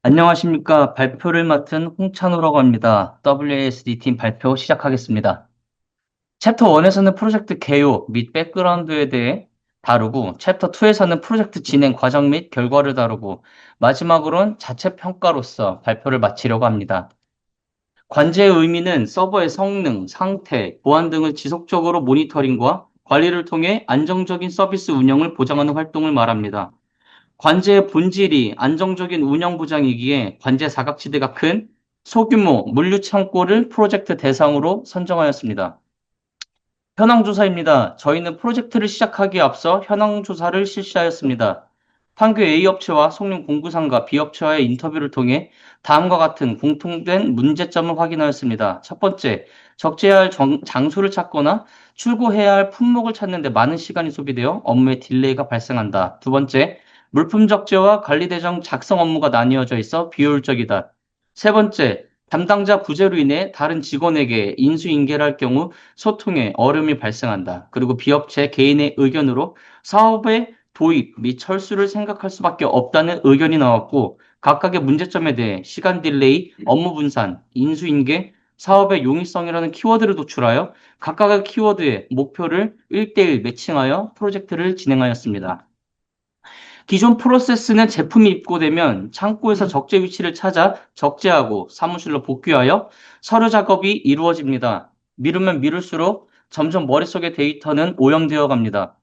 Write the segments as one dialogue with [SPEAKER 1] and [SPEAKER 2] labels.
[SPEAKER 1] 안녕하십니까. 발표를 맡은 홍찬호라고 합니다. WASD 팀 발표 시작하겠습니다. 챕터 1에서는 프로젝트 개요 및 백그라운드에 대해 다루고, 챕터 2에서는 프로젝트 진행 과정 및 결과를 다루고, 마지막으론 자체 평가로서 발표를 마치려고 합니다. 관제의 의미는 서버의 성능, 상태, 보안 등을 지속적으로 모니터링과 관리를 통해 안정적인 서비스 운영을 보장하는 활동을 말합니다. 관제의 본질이 안정적인 운영 보장이기에 관제 사각지대가 큰 소규모 물류 창고를 프로젝트 대상으로 선정하였습니다. 현황 조사입니다. 저희는 프로젝트를 시작하기에 앞서 현황 조사를 실시하였습니다. 판교 A 업체와 송림 공구상과 B 업체와의 인터뷰를 통해 다음과 같은 공통된 문제점을 확인하였습니다. 첫 번째, 적재해야 할 장소를 찾거나 출고해야 할 품목을 찾는 데 많은 시간이 소비되어 업무에 딜레이가 발생한다. 두 번째, 물품 적재와 관리 대정 작성 업무가 나뉘어져 있어 비효율적이다. 세 번째, 담당자 부재로 인해 다른 직원에게 인수인계를 할 경우 소통에 어려움이 발생한다. 그리고 비업체 개인의 의견으로 사업의 도입 및 철수를 생각할 수밖에 없다는 의견이 나왔고, 각각의 문제점에 대해 시간 딜레이, 업무 분산, 인수인계, 사업의 용이성이라는 키워드를 도출하여 각각의 키워드의 목표를 1대1 매칭하여 프로젝트를 진행하였습니다. 기존 프로세스는 제품이 입고되면 창고에서 적재 위치를 찾아 적재하고 사무실로 복귀하여 서류 작업이 이루어집니다. 미루면 미룰수록 점점 머릿속의 데이터는 오염되어 갑니다.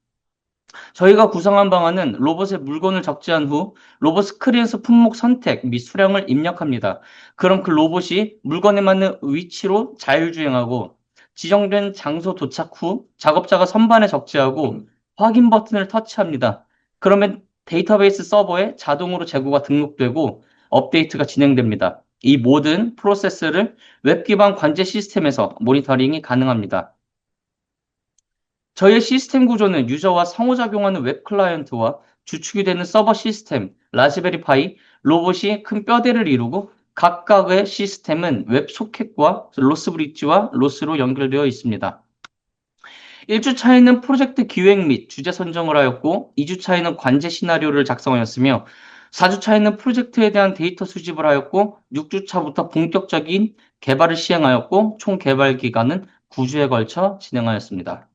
[SPEAKER 1] 저희가 구성한 방안은 로봇의 물건을 적재한 후 로봇 스크린에서 품목 선택 및 수량을 입력합니다. 그럼 그 로봇이 물건에 맞는 위치로 자율주행하고, 지정된 장소 도착 후 작업자가 선반에 적재하고 확인 버튼을 터치합니다. 그러면 데이터베이스 서버에 자동으로 재고가 등록되고 업데이트가 진행됩니다. 이 모든 프로세스를 웹 기반 관제 시스템에서 모니터링이 가능합니다. 저희의 시스템 구조는 유저와 상호작용하는 웹 클라이언트와 주축이 되는 서버 시스템, 라즈베리 파이, 로봇이 큰 뼈대를 이루고, 각각의 시스템은 웹 소켓과 로스 브릿지와 로스로 연결되어 있습니다. 1주 차에는 프로젝트 기획 및 주제 선정을 하였고, 2주 차에는 관제 시나리오를 작성하였으며, 4주 차에는 프로젝트에 대한 데이터 수집을 하였고, 6주 차부터 본격적인 개발을 시행하였고, 총 개발 기간은 9주에 걸쳐 진행하였습니다.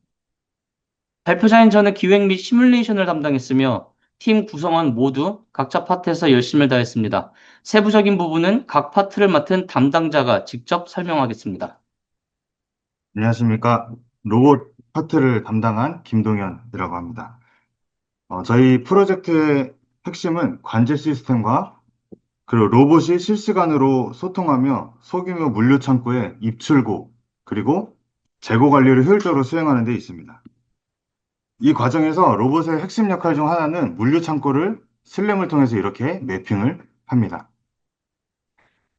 [SPEAKER 1] 발표자인 저는 기획 및 시뮬레이션을 담당했으며, 팀 구성원 모두 각자 파트에서 열심을 다했습니다. 세부적인 부분은 각 파트를 맡은 담당자가 직접 설명하겠습니다.
[SPEAKER 2] 안녕하십니까. 로봇 파트를 담당한 김동현이라고 합니다. 저희 프로젝트의 핵심은 관제 시스템과 그리고 로봇이 실시간으로 소통하며 소규모 물류 창고의 입출고 그리고 재고 관리를 효율적으로 수행하는 데 있습니다. 이 과정에서 로봇의 핵심 역할 중 하나는 물류 창고를 슬램을 통해서 이렇게 매핑을 합니다.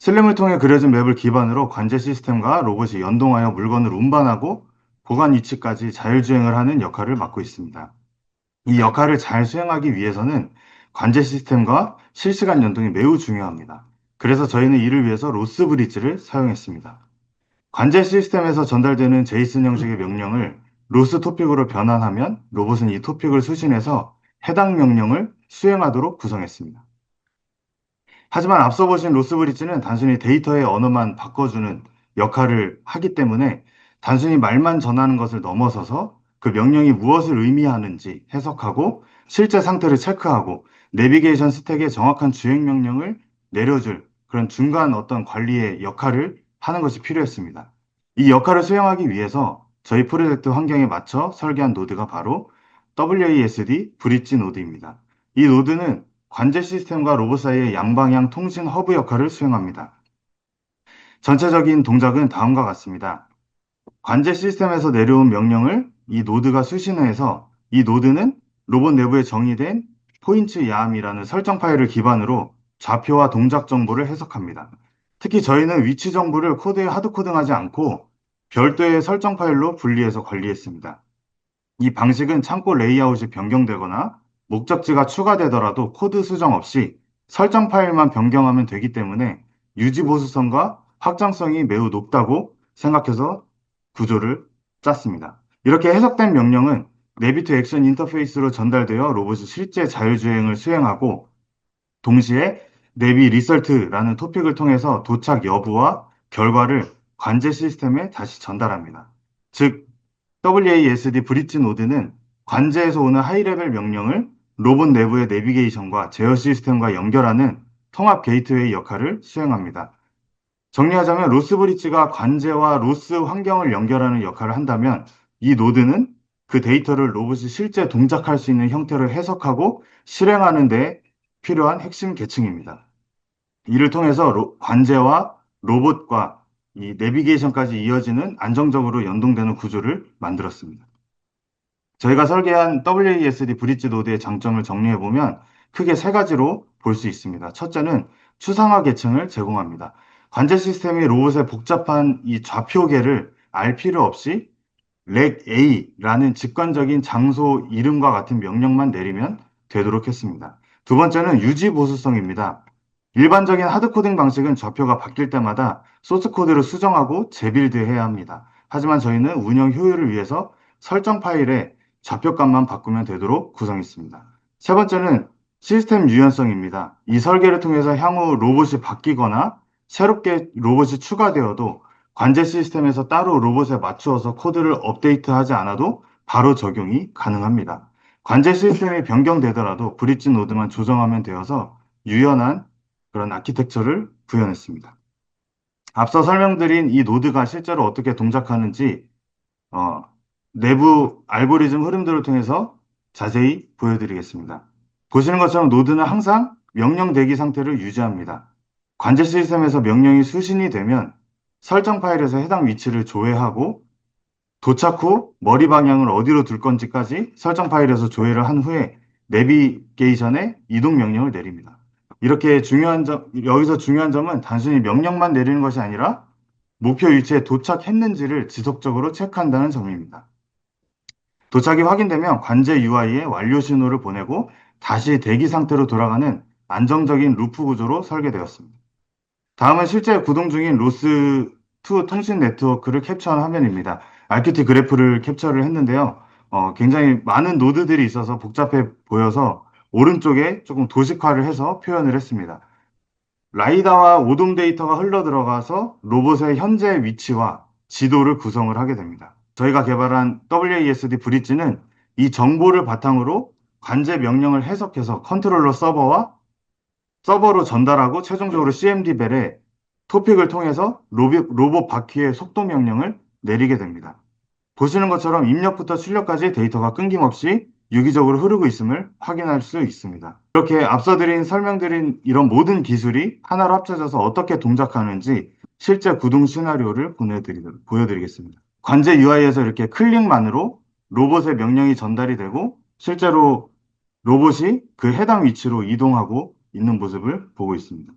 [SPEAKER 2] 슬램을 통해 그려진 맵을 기반으로 관제 시스템과 로봇이 연동하여 물건을 운반하고 보관 위치까지 자율주행을 하는 역할을 맡고 있습니다. 이 역할을 잘 수행하기 위해서는 관제 시스템과 실시간 연동이 매우 중요합니다. 그래서 저희는 이를 위해서 로스 브릿지를 사용했습니다. 관제 시스템에서 전달되는 제이슨 형식의 명령을 로스 토픽으로 변환하면 로봇은 이 토픽을 수신해서 해당 명령을 수행하도록 구성했습니다. 하지만 앞서 보신 로스 브릿지는 단순히 데이터의 언어만 바꿔주는 역할을 하기 때문에 단순히 말만 전하는 것을 넘어서서 그 명령이 무엇을 의미하는지 해석하고 실제 상태를 체크하고 내비게이션 스택에 정확한 주행 명령을 내려줄 그런 중간 어떤 관리의 역할을 하는 것이 필요했습니다. 이 역할을 수행하기 위해서 저희 프로젝트 환경에 맞춰 설계한 노드가 바로 WASD 브릿지 노드입니다. 이 노드는 관제 시스템과 로봇 사이의 양방향 통신 허브 역할을 수행합니다. 전체적인 동작은 다음과 같습니다. 관제 시스템에서 내려온 명령을 이 노드가 수신해서 이 노드는 로봇 내부에 정의된 포인트 야암이라는 설정 파일을 기반으로 좌표와 동작 정보를 해석합니다. 특히 저희는 위치 정보를 코드에 하드코딩하지 않고 별도의 설정 파일로 분리해서 관리했습니다. 이 방식은 창고 레이아웃이 변경되거나 목적지가 추가되더라도 코드 수정 없이 설정 파일만 변경하면 되기 때문에 유지 보수성과 확장성이 매우 높다고 생각해서 구조를 짰습니다. 이렇게 해석된 명령은 내비트 액션 인터페이스로 전달되어 로봇이 실제 자율주행을 수행하고 동시에 내비 리설트라는 토픽을 통해서 도착 여부와 결과를 관제 시스템에 다시 전달합니다. 즉, WASD 브릿지 노드는 관제에서 오는 하이레벨 명령을 로봇 내부의 내비게이션과 제어 시스템과 연결하는 통합 게이트웨이 역할을 수행합니다. 정리하자면 로스 브릿지가 관제와 로스 환경을 연결하는 역할을 한다면 이 노드는 그 데이터를 로봇이 실제 동작할 수 있는 형태로 해석하고 실행하는 데 필요한 핵심 계층입니다. 이를 통해서 관제와 로봇과 이 내비게이션까지 이어지는 안정적으로 연동되는 구조를 만들었습니다. 저희가 설계한 WASD 브릿지 노드의 장점을 정리해보면 크게 세 가지로 볼 수 있습니다. 첫째는 추상화 계층을 제공합니다. 관제 시스템이 로봇의 복잡한 이 좌표계를 알 필요 없이 렉 A라는 직관적인 장소 이름과 같은 명령만 내리면 되도록 했습니다. 두 번째는 유지 보수성입니다. 일반적인 하드코딩 방식은 좌표가 바뀔 때마다 소스 코드를 수정하고 재빌드해야 합니다. 하지만 저희는 운영 효율을 위해서 설정 파일에 좌표값만 바꾸면 되도록 구성했습니다. 세 번째는 시스템 유연성입니다. 이 설계를 통해서 향후 로봇이 바뀌거나 새롭게 로봇이 추가되어도 관제 시스템에서 따로 로봇에 맞추어서 코드를 업데이트하지 않아도 바로 적용이 가능합니다. 관제 시스템이 변경되더라도 브릿지 노드만 조정하면 되어서 유연한 그런 아키텍처를 구현했습니다. 앞서 설명드린 이 노드가 실제로 어떻게 동작하는지 어, 내부 알고리즘 흐름들을 통해서 자세히 보여드리겠습니다. 보시는 것처럼 노드는 항상 명령 대기 상태를 유지합니다. 관제 시스템에서 명령이 수신이 되면 설정 파일에서 해당 위치를 조회하고 도착 후 머리 방향을 어디로 둘 건지까지 설정 파일에서 조회를 한 후에 내비게이션에 이동 명령을 내립니다. 이렇게 여기서 중요한 점은 단순히 명령만 내리는 것이 아니라 목표 위치에 도착했는지를 지속적으로 체크한다는 점입니다. 도착이 확인되면 관제 UI에 완료 신호를 보내고 다시 대기 상태로 돌아가는 안정적인 루프 구조로 설계되었습니다. 다음은 실제 구동 중인 로스2 통신 네트워크를 캡처한 화면입니다. RQT 그래프를 캡처를 했는데요. 굉장히 많은 노드들이 있어서 복잡해 보여서 오른쪽에 조금 도식화를 해서 표현을 했습니다. 라이다와 오돔 데이터가 흘러 들어가서 로봇의 현재 위치와 지도를 구성을 하게 됩니다. 저희가 개발한 WASD 브릿지는 이 정보를 바탕으로 관제 명령을 해석해서 컨트롤러 서버로 전달하고 최종적으로 CMD 벨에 토픽을 통해서 로봇 바퀴의 속도 명령을 내리게 됩니다. 보시는 것처럼 입력부터 출력까지 데이터가 끊김없이 유기적으로 흐르고 있음을 확인할 수 있습니다. 이렇게 앞서 설명드린 이런 모든 기술이 하나로 합쳐져서 어떻게 동작하는지 실제 구동 시나리오를 보여드리겠습니다. 관제 UI에서 이렇게 클릭만으로 로봇의 명령이 전달이 되고 실제로 로봇이 그 해당 위치로 이동하고 있는 모습을 보고 있습니다.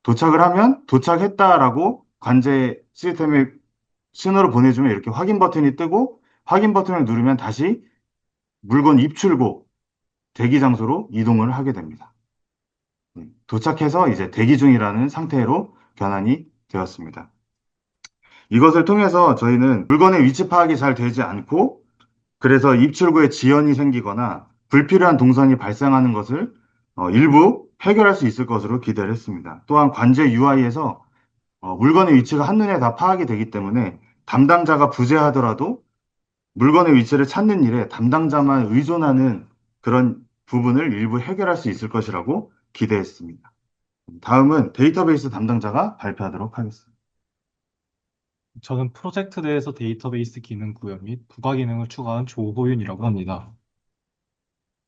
[SPEAKER 2] 도착을 하면 도착했다라고 관제 시스템에 신호를 보내주면 이렇게 확인 버튼이 뜨고 확인 버튼을 누르면 다시 물건 입출고 대기 장소로 이동을 하게 됩니다. 도착해서 이제 대기 중이라는 상태로 변환이 되었습니다. 이것을 통해서 저희는 물건의 위치 파악이 잘 되지 않고 그래서 입출구에 지연이 생기거나 불필요한 동선이 발생하는 것을 일부 해결할 수 있을 것으로 기대를 했습니다. 또한 관제 UI에서 물건의 위치가 한눈에 다 파악이 되기 때문에 담당자가 부재하더라도 물건의 위치를 찾는 일에 담당자만 의존하는 그런 부분을 일부 해결할 수 있을 것이라고 기대했습니다. 다음은 데이터베이스 담당자가 발표하도록 하겠습니다.
[SPEAKER 3] 저는 프로젝트 내에서 데이터베이스 기능 구현 및 부가 기능을 추가한 조호윤이라고 합니다.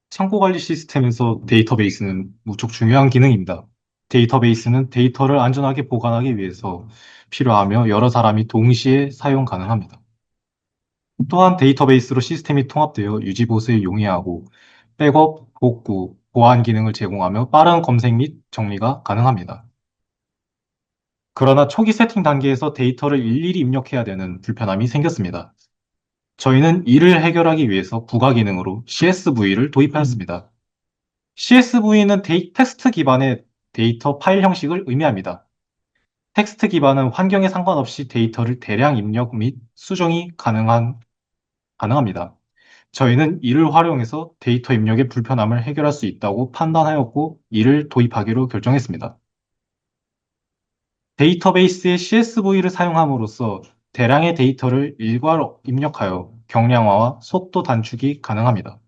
[SPEAKER 3] 창고 관리 시스템에서 데이터베이스는 무척 중요한 기능입니다. 데이터베이스는 데이터를 안전하게 보관하기 위해서 필요하며 여러 사람이 동시에 사용 가능합니다. 또한 데이터베이스로 시스템이 통합되어 유지보수에 용이하고 백업, 복구, 보안 기능을 제공하며 빠른 검색 및 정리가 가능합니다. 그러나 초기 세팅 단계에서 데이터를 일일이 입력해야 되는 불편함이 생겼습니다. 저희는 이를 해결하기 위해서 부가 기능으로 CSV를 도입하였습니다. CSV는 텍스트 기반의 데이터 파일 형식을 의미합니다. 텍스트 기반은 환경에 상관없이 데이터를 대량 입력 및 수정이 가능합니다. 저희는 이를 활용해서 데이터 입력의 불편함을 해결할 수 있다고 판단하였고, 이를 도입하기로 결정했습니다. 데이터베이스의 CSV를 사용함으로써 대량의 데이터를 일괄 입력하여 경량화와 속도 단축이 가능합니다.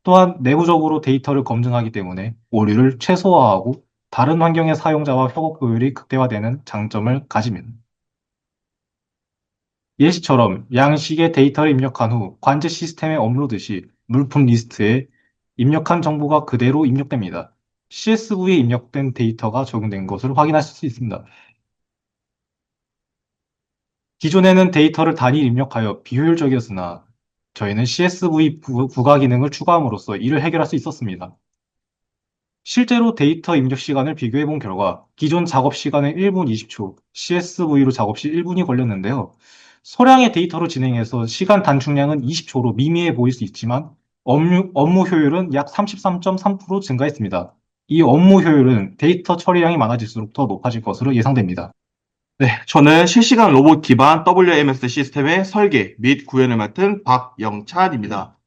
[SPEAKER 3] 또한 내부적으로 데이터를 검증하기 때문에 오류를 최소화하고 다른 환경의 사용자와 협업 효율이 극대화되는 장점을 가집니다. 예시처럼 양식의 데이터를 입력한 후 관제 시스템에 업로드 시 물품 리스트에 입력한 정보가 그대로 입력됩니다. CSV에 입력된 데이터가 적용된 것을 확인하실 수 있습니다. 기존에는 데이터를 단일 입력하여 비효율적이었으나 저희는 CSV 부가 기능을 추가함으로써 이를 해결할 수 있었습니다. 실제로 데이터 입력 시간을 비교해 본 결과 기존 작업 시간은 1분 20초, CSV로 작업 시 1분이 걸렸는데요. 소량의 데이터로 진행해서 시간 단축량은 20초로 미미해 보일 수 있지만 업무 효율은 약 33.3% 증가했습니다. 이 업무 효율은 데이터 처리량이 많아질수록 더 높아질 것으로 예상됩니다.
[SPEAKER 4] 네, 저는 실시간 로봇 기반 WMS 시스템의 설계 및 구현을 맡은 박영찬입니다.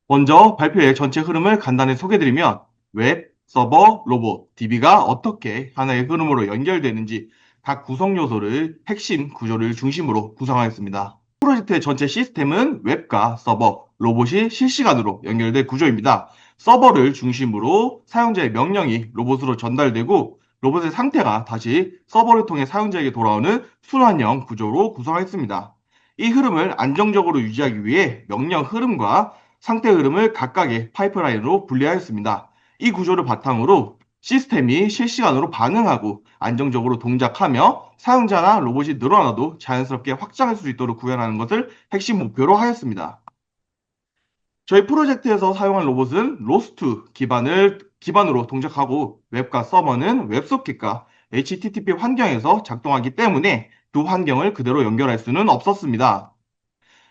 [SPEAKER 4] 먼저 발표의 전체 흐름을 간단히 소개드리면 웹, 서버, 로봇, DB가 어떻게 하나의 흐름으로 연결되는지 각 구성 요소를 핵심 구조를 중심으로 구성하였습니다. 프로젝트의 전체 시스템은 웹과 서버, 로봇이 실시간으로 연결된 구조입니다. 서버를 중심으로 사용자의 명령이 로봇으로 전달되고 로봇의 상태가 다시 서버를 통해 사용자에게 돌아오는 순환형 구조로 구성하였습니다. 이 흐름을 안정적으로 유지하기 위해 명령 흐름과 상태 흐름을 각각의 파이프라인으로 분리하였습니다. 이 구조를 바탕으로 시스템이 실시간으로 반응하고 안정적으로 동작하며 사용자나 로봇이 늘어나도 자연스럽게 확장할 수 있도록 구현하는 것을 핵심 목표로 하였습니다. 저희 프로젝트에서 사용한 로봇은 로스트 기반으로 동작하고 웹과 서버는 웹소켓과 HTTP 환경에서 작동하기 때문에 두 환경을 그대로 연결할 수는 없었습니다.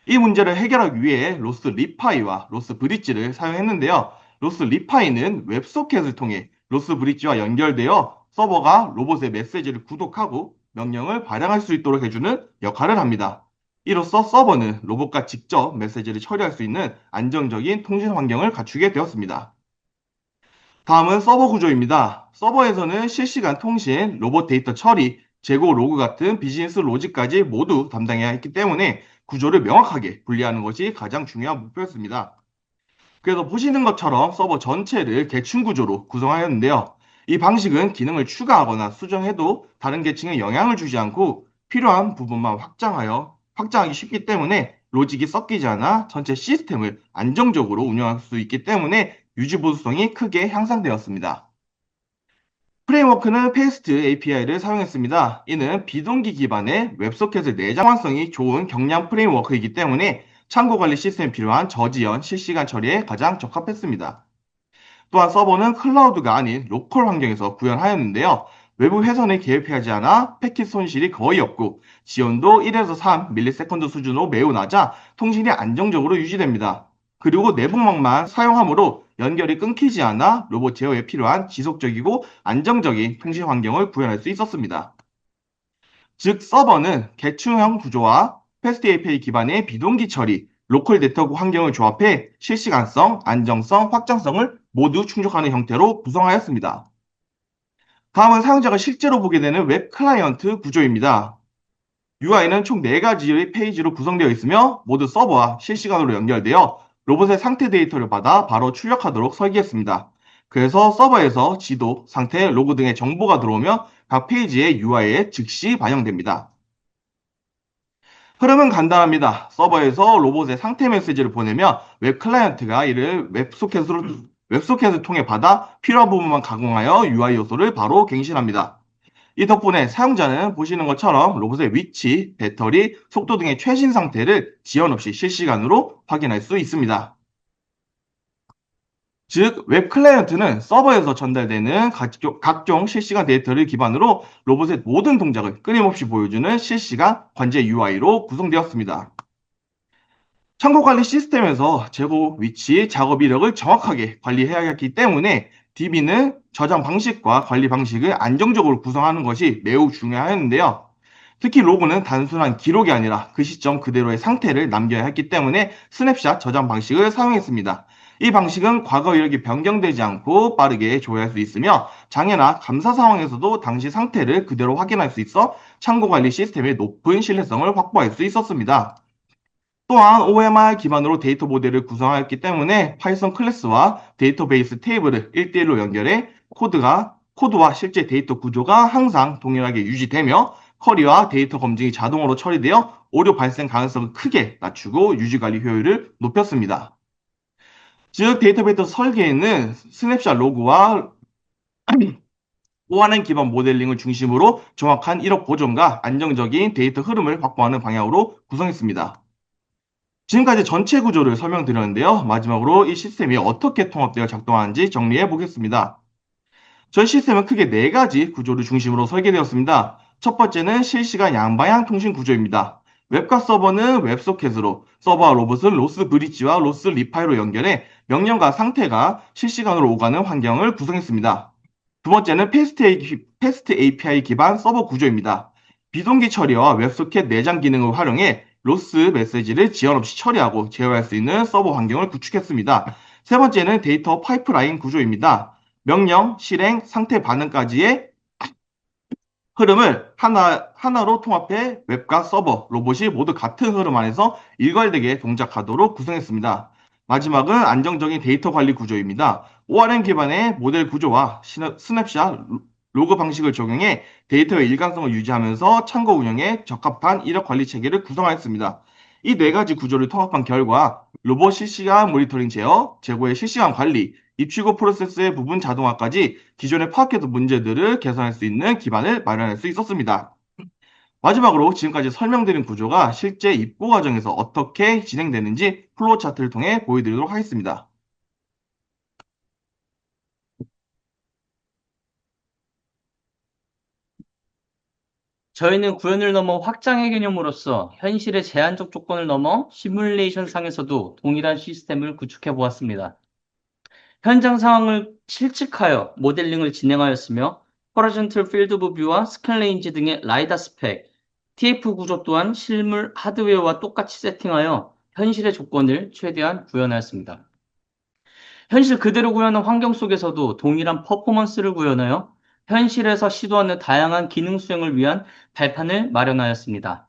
[SPEAKER 4] 이 문제를 해결하기 위해 로스 리파이와 로스 브릿지를 사용했는데요. 로스 리파이는 웹소켓을 통해 로스 브릿지와 연결되어 서버가 로봇의 메시지를 구독하고 명령을 발행할 수 있도록 해주는 역할을 합니다. 이로써 서버는 로봇과 직접 메시지를 처리할 수 있는 안정적인 통신 환경을 갖추게 되었습니다. 다음은 서버 구조입니다. 서버에서는 실시간 통신, 로봇 데이터 처리, 재고 로그 같은 비즈니스 로직까지 모두 담당해야 했기 때문에 구조를 명확하게 분리하는 것이 가장 중요한 목표였습니다. 그래서 보시는 것처럼 서버 전체를 계층 구조로 구성하였는데요. 이 방식은 기능을 추가하거나 수정해도 다른 계층에 영향을 주지 않고 필요한 부분만 확장하기 쉽기 때문에 로직이 섞이지 않아 전체 시스템을 안정적으로 운영할 수 있기 때문에 유지 보수성이 크게 향상되었습니다. 프레임워크는 페이스트 API를 사용했습니다. 이는 비동기 기반의 웹소켓을 내장성이 좋은 경량 프레임워크이기 때문에 창고 관리 시스템에 필요한 저지연 실시간 처리에 가장 적합했습니다. 또한 서버는 클라우드가 아닌 로컬 환경에서 구현하였는데요. 외부 회선을 개입하지 않아 패킷 손실이 거의 없고 지연도 1에서 3ms 수준으로 매우 낮아 통신이 안정적으로 유지됩니다. 그리고 내부망만 사용하므로 연결이 끊기지 않아 로봇 제어에 필요한 지속적이고 안정적인 통신 환경을 구현할 수 있었습니다. 즉 서버는 계층형 구조와 패스트 API 기반의 비동기 처리, 로컬 네트워크 환경을 조합해 실시간성, 안정성, 확장성을 모두 충족하는 형태로 구성하였습니다. 다음은 사용자가 실제로 보게 되는 웹 클라이언트 구조입니다. UI는 총 4가지의 페이지로 구성되어 있으며 모두 서버와 실시간으로 연결되어 로봇의 상태 데이터를 받아 바로 출력하도록 설계했습니다. 그래서 서버에서 지도, 상태, 로그 등의 정보가 들어오며 각 페이지의 UI에 즉시 반영됩니다. 흐름은 간단합니다. 서버에서 로봇의 상태 메시지를 보내며 웹 클라이언트가 이를 웹소켓을 통해 받아 필요한 부분만 가공하여 UI 요소를 바로 갱신합니다. 이 덕분에 사용자는 보시는 것처럼 로봇의 위치, 배터리, 속도 등의 최신 상태를 지연 없이 실시간으로 확인할 수 있습니다. 즉, 웹 클라이언트는 서버에서 전달되는 각종 실시간 데이터를 기반으로 로봇의 모든 동작을 끊임없이 보여주는 실시간 관제 UI로 구성되었습니다. 창고 관리 시스템에서 재고 위치, 작업 이력을 정확하게 관리해야 하기 때문에 DB는 저장 방식과 관리 방식을 안정적으로 구성하는 것이 매우 중요하였는데요. 특히 로그는 단순한 기록이 아니라 그 시점 그대로의 상태를 남겨야 했기 때문에 스냅샷 저장 방식을 사용했습니다. 이 방식은 과거 이력이 변경되지 않고 빠르게 조회할 수 있으며 장애나 감사 상황에서도 당시 상태를 그대로 확인할 수 있어 창고 관리 시스템의 높은 신뢰성을 확보할 수 있었습니다. 또한 OMR 기반으로 데이터 모델을 구성하였기 때문에 파이썬 클래스와 데이터베이스 테이블을 1대1로 연결해 코드와 실제 데이터 구조가 항상 동일하게 유지되며 쿼리와 데이터 검증이 자동으로 처리되어 오류 발생 가능성을 크게 낮추고 유지 관리 효율을 높였습니다. 즉 데이터베이스 설계에는 스냅샷 로그와 ORM 기반 모델링을 중심으로 정확한 이력 보존과 안정적인 데이터 흐름을 확보하는 방향으로 구성했습니다. 지금까지 전체 구조를 설명드렸는데요. 마지막으로 이 시스템이 어떻게 통합되어 작동하는지 정리해 보겠습니다. 저희 시스템은 크게 4가지 구조를 중심으로 설계되었습니다. 첫 번째는 실시간 양방향 통신 구조입니다. 웹과 서버는 웹소켓으로, 서버와 로봇은 로스 브릿지와 로스 리파이로 연결해 명령과 상태가 실시간으로 오가는 환경을 구성했습니다. 두 번째는 패스트 API 기반 서버 구조입니다. 비동기 처리와 웹소켓 내장 기능을 활용해 로스 메시지를 지연 없이 처리하고 제어할 수 있는 서버 환경을 구축했습니다. 세 번째는 데이터 파이프라인 구조입니다. 명령, 실행, 상태 반응까지의 흐름을 하나로 통합해 웹과 서버, 로봇이 모두 같은 흐름 안에서 일괄되게 동작하도록 구성했습니다. 마지막은 안정적인 데이터 관리 구조입니다. ORM 기반의 모델 구조와 스냅샷 로그 방식을 적용해 데이터의 일관성을 유지하면서 창고 운영에 적합한 이력 관리 체계를 구성하였습니다. 이 4가지 구조를 통합한 결과 로봇 실시간 모니터링 제어, 재고의 실시간 관리, 입출고 프로세스의 부분 자동화까지 기존에 파악했던 문제들을 개선할 수 있는 기반을 마련할 수 있었습니다. 마지막으로 지금까지 설명드린 구조가 실제 입고 과정에서 어떻게 진행되는지 플로우 차트를 통해 보여드리도록 하겠습니다.
[SPEAKER 1] 저희는 구현을 넘어 확장의 개념으로서 현실의 제한적 조건을 넘어 시뮬레이션 상에서도 동일한 시스템을 구축해 보았습니다. 현장 상황을 실측하여 모델링을 진행하였으며 호라이즌털 필드 오브 뷰와 스캔 레인지 등의 라이다 스펙, TF 구조 또한 실물 하드웨어와 똑같이 세팅하여 현실의 조건을 최대한 구현하였습니다. 현실 그대로 구현한 환경 속에서도 동일한 퍼포먼스를 구현하여 현실에서 시도하는 다양한 기능 수행을 위한 발판을 마련하였습니다.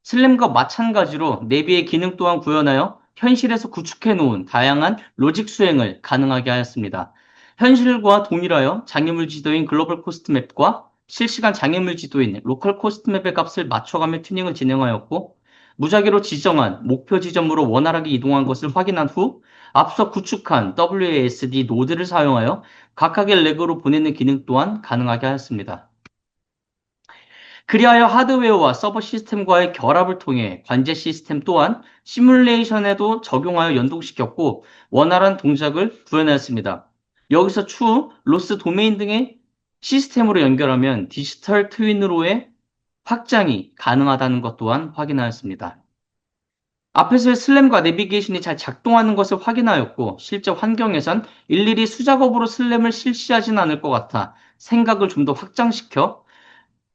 [SPEAKER 1] 슬램과 마찬가지로 내비의 기능 또한 구현하여 현실에서 구축해 놓은 다양한 로직 수행을 가능하게 하였습니다. 현실과 동일하여 장애물 지도인 글로벌 코스트 맵과 실시간 장애물 지도인 로컬 코스트 맵의 값을 맞춰가며 튜닝을 진행하였고, 무작위로 지정한 목표 지점으로 원활하게 이동한 것을 확인한 후 앞서 구축한 WASD 노드를 사용하여 각각의 렉으로 보내는 기능 또한 가능하게 하였습니다. 그리하여 하드웨어와 서버 시스템과의 결합을 통해 관제 시스템 또한 시뮬레이션에도 적용하여 연동시켰고 원활한 동작을 구현하였습니다. 여기서 추후 로스 도메인 등의 시스템으로 연결하면 디지털 트윈으로의 확장이 가능하다는 것 또한 확인하였습니다. 앞에서의 슬램과 내비게이션이 잘 작동하는 것을 확인하였고 실제 환경에선 일일이 수작업으로 슬램을 실시하진 않을 것 같아 생각을 좀 더 확장시켜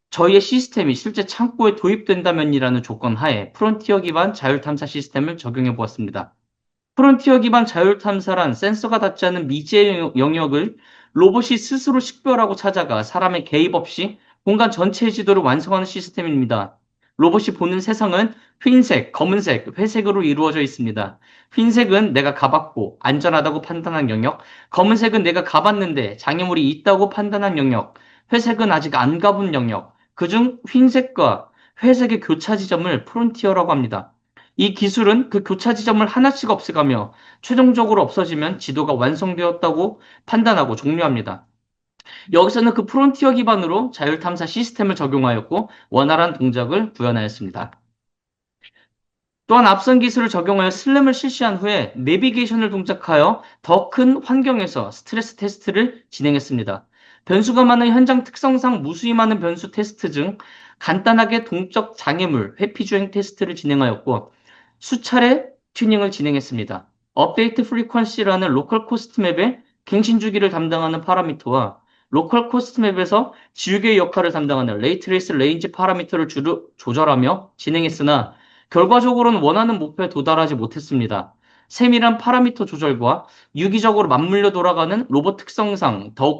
[SPEAKER 1] 저희의 시스템이 실제 창고에 도입된다면이라는 조건 하에 프론티어 기반 자율 탐사 시스템을 적용해 보았습니다. 프론티어 기반 자율 탐사란 센서가 닿지 않는 미지의 영역을 로봇이 스스로 식별하고 찾아가 사람의 개입 없이 공간 전체의 지도를 완성하는 시스템입니다. 로봇이 보는 세상은 흰색, 검은색, 회색으로 이루어져 있습니다. 흰색은 내가 가봤고 안전하다고 판단한 영역, 검은색은 내가 가봤는데 장애물이 있다고 판단한 영역, 회색은 아직 안 가본 영역, 그중 흰색과 회색의 교차 지점을 프론티어라고 합니다. 이 기술은 그 교차 지점을 하나씩 없애가며 최종적으로 없어지면 지도가 완성되었다고 판단하고 종료합니다. 여기서는 그 프론티어 기반으로 자율 탐사 시스템을 적용하였고 원활한 동작을 구현하였습니다. 또한 앞선 기술을 적용하여 슬램을 실시한 후에 내비게이션을 동작하여 더 큰 환경에서 스트레스 테스트를 진행했습니다. 변수가 많은 현장 특성상 무수히 많은 변수 테스트 중 간단하게 동적 장애물 회피 주행 테스트를 진행하였고 수차례 튜닝을 진행했습니다. 업데이트 프리퀀시라는 로컬 코스트 맵의 갱신 주기를 담당하는 파라미터와 로컬 코스트 맵에서 지우개의 역할을 담당하는 레이트레이스 레인지 파라미터를 조절하며 진행했으나 결과적으로는 원하는 목표에 도달하지 못했습니다. 세밀한 파라미터 조절과 유기적으로 맞물려 돌아가는 로봇 특성상 더욱